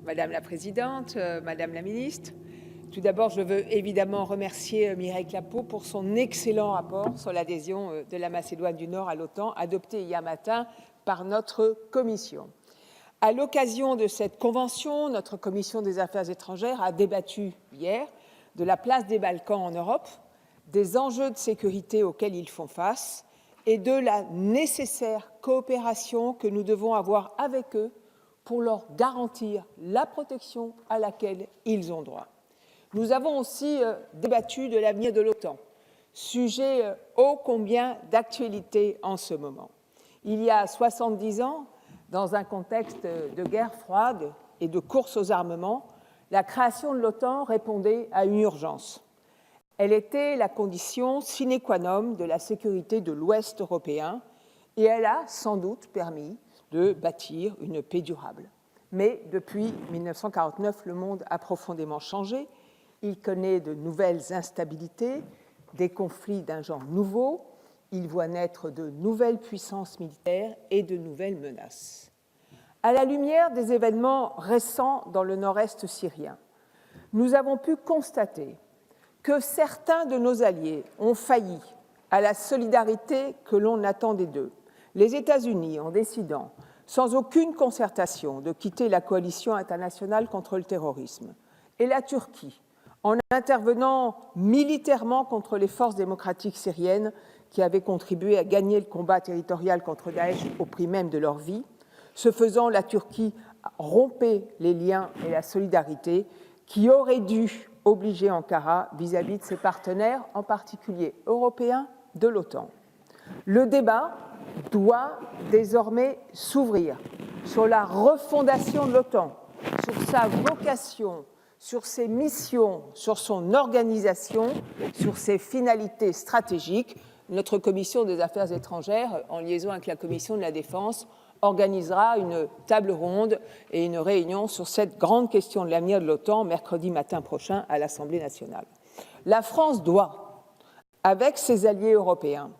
Madame la Présidente, Madame la Ministre. Tout d'abord, je veux évidemment remercier Mireille Clapeaux pour son excellent rapport sur l'adhésion de la Macédoine du Nord à l'OTAN, adopté hier matin par notre commission. À l'occasion de cette convention, notre commission des Affaires étrangères a débattu hier de la place des Balkans en Europe, des enjeux de sécurité auxquels ils font face et de la nécessaire coopération que nous devons avoir avec eux pour leur garantir la protection à laquelle ils ont droit. Nous avons aussi débattu de l'avenir de l'OTAN, sujet ô combien d'actualité en ce moment. Il y a 70 ans, dans un contexte de guerre froide et de course aux armements, la création de l'OTAN répondait à une urgence. Elle était la condition sine qua non de la sécurité de l'Ouest européen et elle a sans doute permis de bâtir une paix durable. Mais depuis 1949, le monde a profondément changé. Il connaît de nouvelles instabilités, des conflits d'un genre nouveau. Il voit naître de nouvelles puissances militaires et de nouvelles menaces. À la lumière des événements récents dans le nord-est syrien, nous avons pu constater que certains de nos alliés ont failli à la solidarité que l'on attendait d'eux. Les États-Unis, en décidant, sans aucune concertation, de quitter la coalition internationale contre le terrorisme, et la Turquie, en intervenant militairement contre les forces démocratiques syriennes qui avaient contribué à gagner le combat territorial contre Daesh au prix même de leur vie. Ce faisant, la Turquie rompait les liens et la solidarité qui auraient dû obliger Ankara vis-à-vis de ses partenaires, en particulier européens, de l'OTAN. Le débat doit désormais s'ouvrir sur la refondation de l'OTAN, sur sa vocation, sur ses missions, sur son organisation, sur ses finalités stratégiques. Notre commission des Affaires étrangères, en liaison avec la commission de la Défense, organisera une table ronde et une réunion sur cette grande question de l'avenir de l'OTAN mercredi matin prochain à l'Assemblée nationale. La France doit, avec ses alliés européens,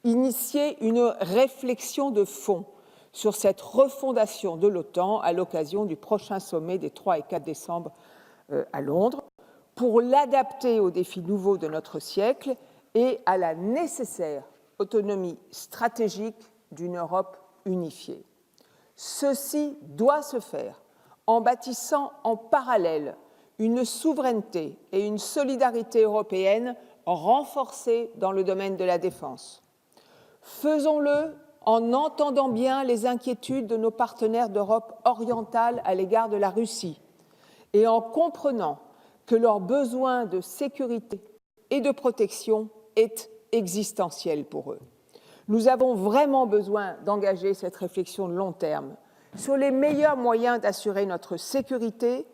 initier une réflexion de fond sur cette refondation de l'OTAN à l'occasion du prochain sommet des 3 et 4 décembre à Londres, pour l'adapter aux défis nouveaux de notre siècle et à la nécessaire autonomie stratégique d'une Europe unifiée. Ceci doit se faire en bâtissant en parallèle une souveraineté et une solidarité européenne renforcées dans le domaine de la défense. Faisons-le en entendant bien les inquiétudes de nos partenaires d'Europe orientale à l'égard de la Russie et en comprenant que leur besoin de sécurité et de protection est existentiel pour eux. Nous avons vraiment besoin d'engager cette réflexion de long terme sur les meilleurs moyens d'assurer notre sécurité,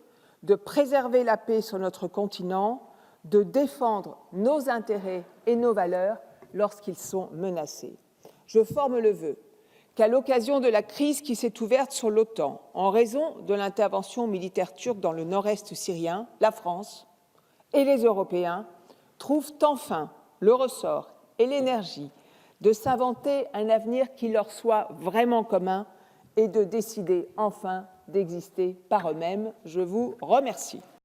de préserver la paix sur notre continent, de défendre nos intérêts et nos valeurs lorsqu'ils sont menacés. Je forme le vœu qu'à l'occasion de la crise qui s'est ouverte sur l'OTAN en raison de l'intervention militaire turque dans le nord-est syrien, la France et les Européens trouvent enfin le ressort et l'énergie de s'inventer un avenir qui leur soit vraiment commun et de décider enfin d'exister par eux-mêmes. Je vous remercie.